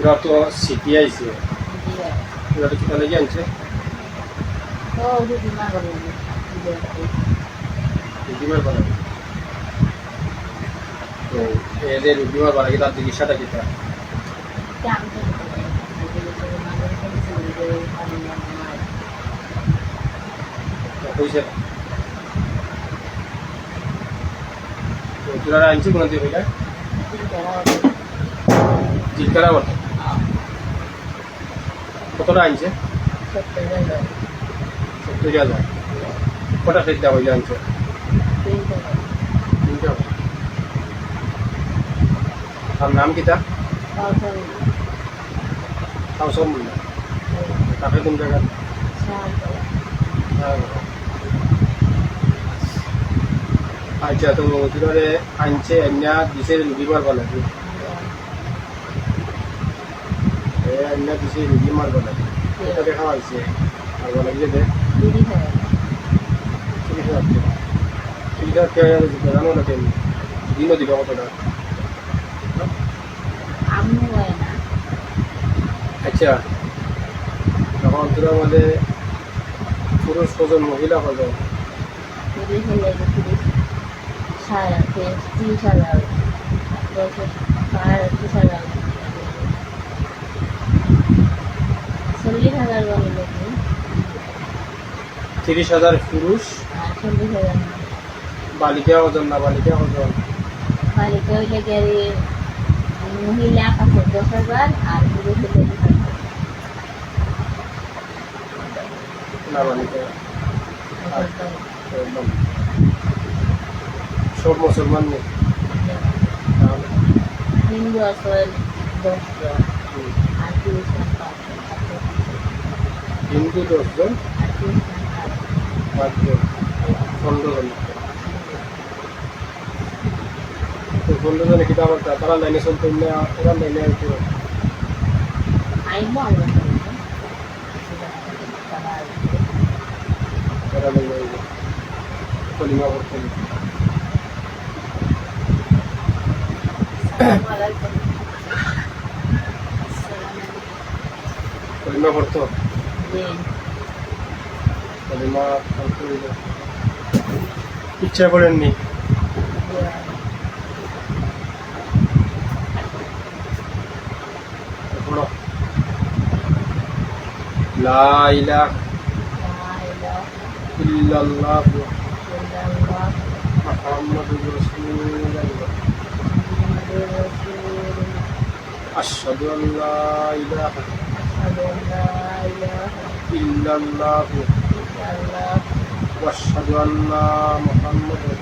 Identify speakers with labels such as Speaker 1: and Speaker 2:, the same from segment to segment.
Speaker 1: এরা তো সিটি আইছে, এরা তো কিনা লেগে আনছে রুগীমার বানা। তো এদের রুগীমার বানা কি তার চিকিৎসাটা কিতা হয়েছে? তোরা আনছি কোনো দিয়ে ভাইয়া জিলকারা বটে কতটা আনছে? 70,000। কটা ফের দেওয়া হইলে আনছে? 3টা। আর নাম কিতা? তাও সব মূল্য তাকে কোন জায়গা? আচ্ছা, তো তোরে আনছে এমনি দিছে রুগী মারবা নাকি? এমনি দিছে রুগী মারবা নাকি? এটা দেখা হয়েছে মারবা নাকি যে দেখ জানো না কেন দিনও দিবে কতটা? আচ্ছা, তখন তোরা মধ্যে পুরুষ কজন মহিলা কজন? তিরিশ হাজার পুরুষ, বালিকা ওজন না বালিকা ওজন?
Speaker 2: বালিকা হইলে গেলে মহিলা 10,000 আর পুরুষ হইলে
Speaker 1: না বালিকা সব মুসলমান নেই?
Speaker 2: হিন্দু আছে 10 জন আর খ্রিস্টান 5 জন।
Speaker 1: হিন্দু 10 জন
Speaker 2: আর খ্রিস্টান
Speaker 1: 5 জন, 15 জন। তো 15 জনে কিতা আবার তারা লাইনে চলতে না ওরা লাইনে আইতো?
Speaker 2: আইব আমরা
Speaker 1: তারা লাইনে আইব কলিমা পড়তে। কলিমা পড়তো? কলিমা পড়তে ইচ্ছা করেননি? লা ইলাহা ইল্লাল্লাহ মুহাম্মাদুর রাসূলুল্লাহ আশহাদু আল্লা ইলাহা ইল্লাল্লাহ ওয়া আশহাদু আন্না মুহাম্মাদান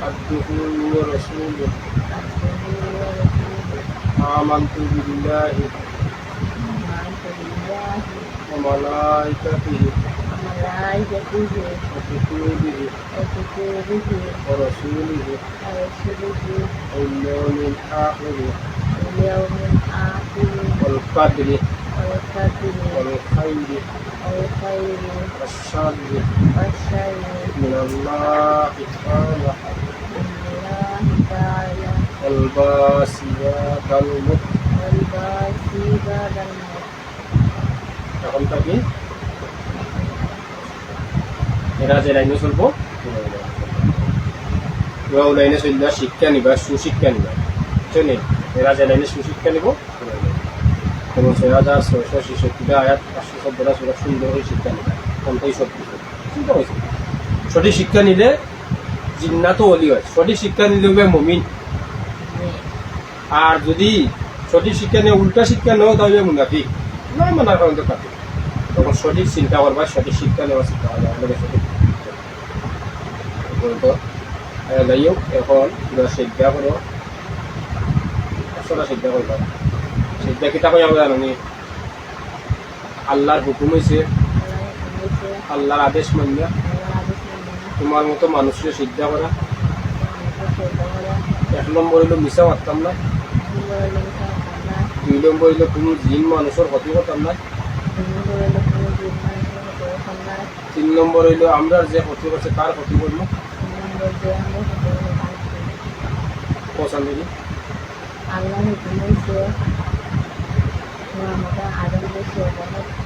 Speaker 1: আবদুহু ওয়া রাসূলুহু আমানতু বিল্লাহি ওয়া মালাইকাতিহি ওয়া কুতুবিহি ওয়া রাসূলিহি ওয়াল ইয়াউমিল আখির ওয়াল কদরি ওয়াল খাইরি والشر من الله تعالى والباسيات الموت এখন থাকি এরা যে লাইনে চলবো লাইনে চললে শিক্ষা নিবা সুশিক্ষা নিবা বুঝছেন? এরা যে লাইনে সুশিক্ষা নিব এবং 6,666টা আয়াত 514টা সূরা সুন্দর হয়ে শিক্ষা নিবা কোনটাই সব কিছু চিন্তা হয়েছে। সঠিক শিক্ষা নিলে জিন্নাত ওলি হয়, সঠিক শিক্ষা নিলে হবে মুমিন। আর যদি সঠিক শিক্ষা নিয়ে উল্টা শিক্ষা নেও তাহলে মুনাফিক, নয় মানার কারণে কাটে। তখন সঠিক চিন্তা করবা, সঠিক শিক্ষা নেওয়া শিক্ষা হবে আমাদের সঠিক যাই হোক। এখন শিক্ষা করো, আসলে শিক্ষা করবা। শিক্ষা কিতা কই আমরা জানি আল্লাহর হুকুম হয়েছে, আল্লাহর আদেশ মানিয়া তোমার মতো মানুষের শিক্ষা করা। 1 নম্বর হইল মিশা মারতাম না, 2 নম্বর হইল কোনো জিন মানুষের ক্ষতি করতাম না, 3 নম্বর হইল আমরা যে ক্ষতি করছে তার ক্ষতি করবো।
Speaker 2: 3 নম্বর যে আমরা ক্ষতি করবো তার ক্ষতি করবো।
Speaker 1: পছন্দ দেখি
Speaker 2: আল্লাহ হুকুম হয়েছে আমাকে আদম দেশে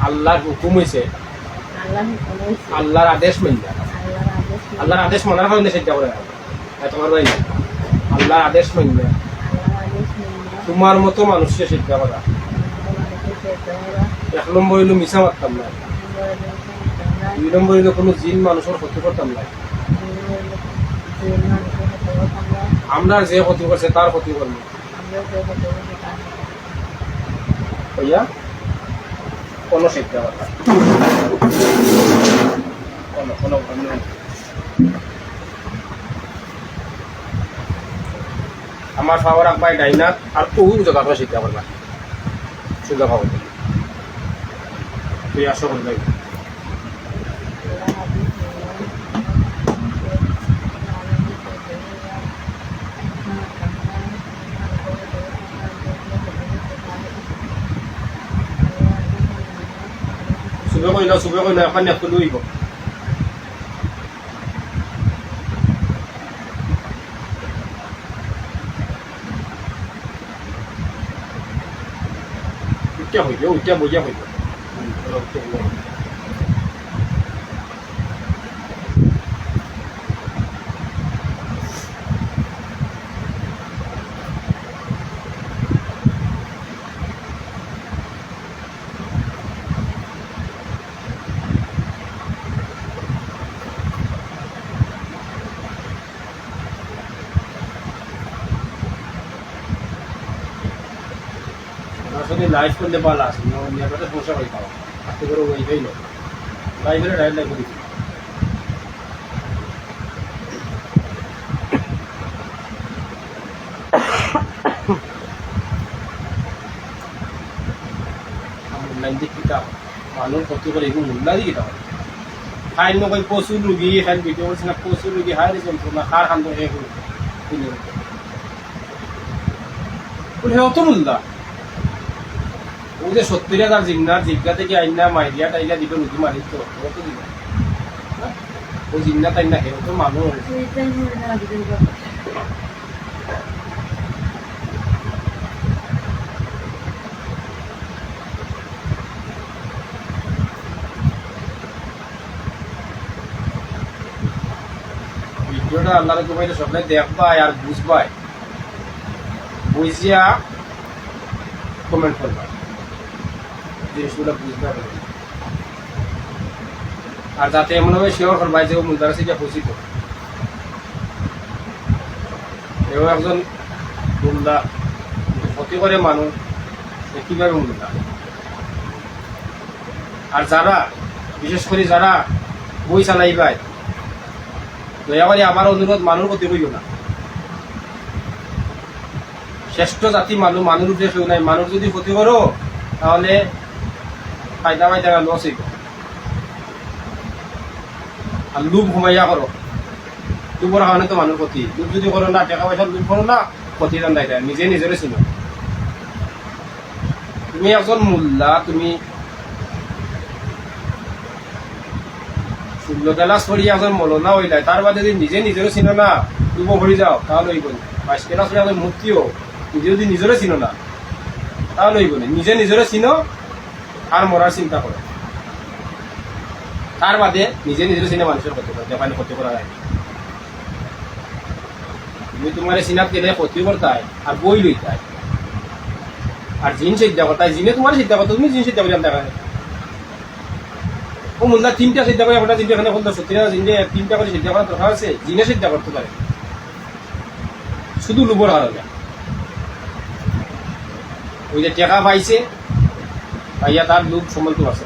Speaker 1: আল্লাহর হুকুম হয়েছে,
Speaker 2: আল্লাহ হুকুম হয়েছে
Speaker 1: আল্লাহর আদেশ মানবে।
Speaker 2: আল্লাহর আদেশ
Speaker 1: আল্লাহর আদেশ মানার কারণে সেটা করে না তোমার ভাই না। আল্লাহর আদেশ মানবে,
Speaker 2: আল্লাহর আদেশ মেনে
Speaker 1: তোমার মতো মানুষকে শিক্ষা করা।
Speaker 2: তোমাদেরকে সেটা ওরা
Speaker 1: 1 নম্বর হইল মিশা মারতাম না। 2 নম্বর হইল কোনো জিন মানুষের ক্ষতি করতাম না। আমরা যে ক্ষতি করছে তার ক্ষতি করবো। হইয়া কোনো শিক্ষা কথা কোনো আমার পাওয়ার রাখবাই ডাইনা আর তুই যথা করে শিক্ষা করবা সুযোগ পাবো তুই আসো করবে। সুবে কইল এখন একটু লইব উঠা হইব উঠা বইয়া হইব। আসলে লাইভ করলে ভালো আছে নেটওয়ার্কে সমস্যা হয়ে পাওয়া আপনি করে ওইটাই নয় লাইভের ডাইরেক্ট লাইভ করে অনলাইন দিক কিতাব মানুষ ক্ষতি করে এগুলো মূল্যা দিকে কিতাব খাই নকই প্রচুর রুগী খাই ভিডিও করছে না প্রচুর রুগী হাই যন্ত্রণা খার খান তো এগুলো অত মূল্যা ও যে 70,000 জিন্নার জিজ্ঞা থেকে আইনা মাইরিয়া টাইলা দিবে রুগী মারি তো কত দিবে ও জিন্না তাই না হে তো মানুষ ভিডিওটা আল্লাহর কইলে সবাই দেখবাই আর বুঝবাই বুঝিয়া কমেন্ট করবা জিনিসগুলো বুঝতে হবে আর যাতে এমনভাবে শেয়ার করবা যে ও মুদার থেকে পরিচিত এও একজন মুন্দা ক্ষতি করে মানুষ কিভাবে মুন্দা। আর যারা বিশেষ করে যারা বই চালাইবাই দয়া করে আমার অনুরোধ মানুষ ক্ষতি করিও না। শ্রেষ্ঠ জাতি মানুষ মানুষ উদ্দেশ্য নাই মানুষ যদি ক্ষতি করো তাহলে ফায়দা পাইতে লস হইব। আর লুপ ঘুমাইয়া করো লুপর কারণে তো মানুষ ক্ষতি লুপ যদি করো না টাকা পয়সা লুপ করো না ক্ষতি জানাই দেয় নিজে নিজের চিনো। তুমি একজন মোল্লা তুমি 16 ক্লাস পড়ি একজন মৌলানা হইলাই তার বাদে যদি নিজে নিজেরও চিনো না লুপ ভরি যাও তাহলে হইব না। 22 ক্লাস পড়ি একজন মূর্তিও নিজে যদি নিজেরও চিনো না তাহলে হইব না। নিজে নিজেরও চিনো আর মরার চিন্তা করো তার বাদে নিজে নিজের চিনে মানুষের ক্ষতি করে দেখানি ক্ষতি করা যায়। তুমি তোমার চিনাত গেলে ক্ষতি করতাই আর বই লইতাই আর জিন সিদ্ধা করতাই জিনে তোমার সিদ্ধা করতো তুমি জিন সিদ্ধা করে দেখা ও মোল্লা 3টা সিদ্ধা করে একটা 3টা এখানে বলতো 70,000 জিনে 3টা করে সিদ্ধা করার দরকার আছে জিনে সিদ্ধা করতে পারে শুধু লুবর হারালে ওই যে টাকা পাইছে পাইয়া তার লোক সম্বন্ধ আছে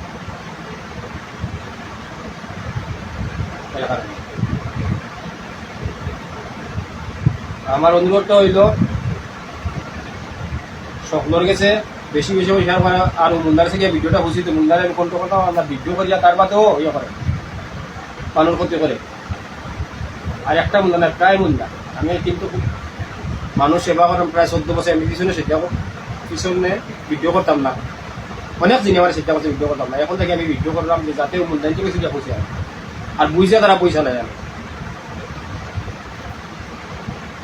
Speaker 1: আমার অনুরোধটা হইল সকলের কাছে বেশি বেশি শেয়ার করা আর মুন্দার থেকে ভিডিওটা বুঝি তো মুন্দারের কোনটা কথা আমরা ভিডিও করিয়া তার বাদেও ইয়ে করে মানুষ ক্ষতি করে। আর একটা মুন্দা না প্রায় মুন্দা আমি কিন্তু মানুষ সেবা করেন প্রায় 14 বছর আমি পিছনে ভিডিও করতাম না অনেক জিনিস আমার সেটা ভিডিও করতাম না এখন থেকে আমি ভিডিও করলাম যে যাতে মুন্দাইতে বেশি খুশি হয়। আর বুঝা তারা পয়সা নেয় না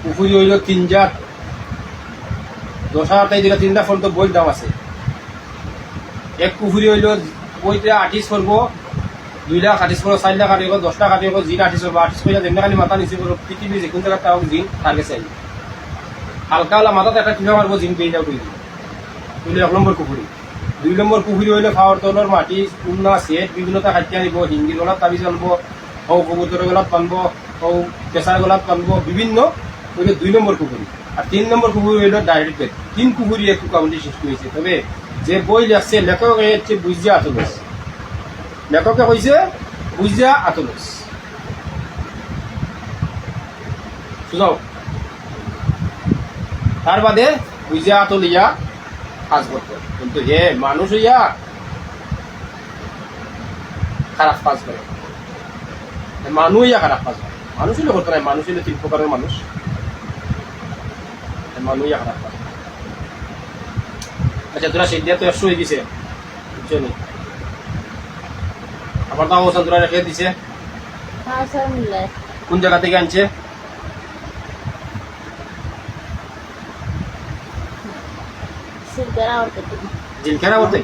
Speaker 1: পুকুরি হইল 3,000 10,000 টাই দিলে 3টা ফোন তো বইয়ের দাম আছে এক পুকুরি হইল বইটা 28 করবো 2 লাখ 28 করবো 4 লাখ 28 করবো 10 লাখ 28 করবো জিন 28 করবো 28 পয়সা যেমনি খালি মাথা নিচে করবো পৃথিবী যে কোন জায়গায় তাও জিন তার কাছে আইবে হালকা হলা মাথাতে একটা টিকা মারবো জিন পেয়ে যাও তুই 1 নম্বর পুকুরি 2 নম্বর পুকুরি হইলে খাওয়ার তলর মাটি উন্না সেট বিভিন্নতা খাদ্য আনিব হিন্দি গলাত তাবিজ আনবো হৌ কবুতর গলাত বানবো হৌ পেশার গলাত বানবো বিভিন্ন হইলে 2 নম্বর পুকুরি আর 3 নম্বর পুকুরি হইল ডাইরেক্ট বেড 3 পুকুরি একটু কাউন্টি সৃষ্টি হয়েছে তবে যে বই লেখছে লেখক হচ্ছে বুঝিয়া আতলস লেখকে কইছে বুঝিয়া আতলস শুনাও তার বাদে বুঝিয়া আতলিয়া কাজ করতে কিন্তু হে মানুষ হইয়া খারাপ কাজ করে মানুষ হইয়া খারাপ কাজ করে মানুষ হইলে করতে নাই মানুষ হইলে 3 প্রকারের মানুষ মানুষ হইয়া খারাপ কাজ আচ্ছা তোরা সেই দিয়া তো 100 হয়ে গেছে বুঝছো নি আবার তাও ওসান তোরা রেখে দিছে
Speaker 2: হ্যাঁ স্যার মিলে
Speaker 1: কোন জায়গা থেকে আনছে
Speaker 2: সিলকারা ওর থেকে
Speaker 1: জিলখানা বলতে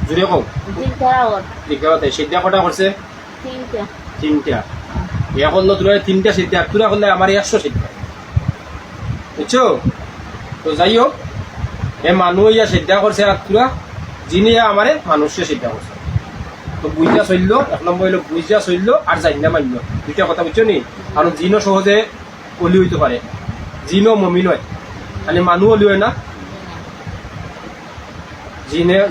Speaker 1: জুড়ে কও
Speaker 2: সিলকারা ওর
Speaker 1: জিলখানাতে সিদ্ধা কটা করছে
Speaker 2: 3টা
Speaker 1: 3টা ইয়া করলো তোরা 3টা সিদ্ধা তোরা করলে আমার 100 সিদ্ধা বুঝছো তো যাই হোক এ মানুষ ইয়া সিদ্ধা করছে আর তোরা যিনি আমারে মানুষে সিদ্ধা করছে তো বুঝা চললো 1 নম্বর হইলো বুঝা চললো আর জানি না মান্য 2টা কথা বুঝছো নি কারণ জিনও সহজে অলি হইতে পারে জিনও মমিন হয় খালি মানুষ অলি হয় না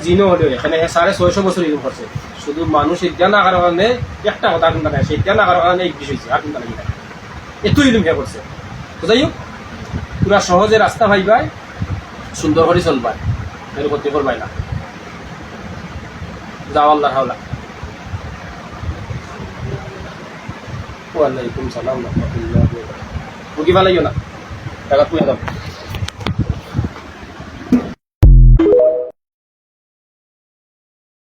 Speaker 1: জিনও হলে এখানে 650 বছর ইউজ করছে শুধু মানুষ সিদ্ধা না করার কারণে একটা কথা কিন্তু নাই সিদ্ধা না করার কারণে বিষ হয়েছে আর কিন্তু নাকি এত ইলুম খেয়ে করছে তো যাই হোক পুরা সহজে রাস্তা ভাইবাই সুন্দর করে চলবাই এর করতে করবাই না যাও আল্লাহ হাওলা ওয়ালাইকুম সালাম রহমতুল্লাহ বুঝি ভালো না টাকা তুই দাও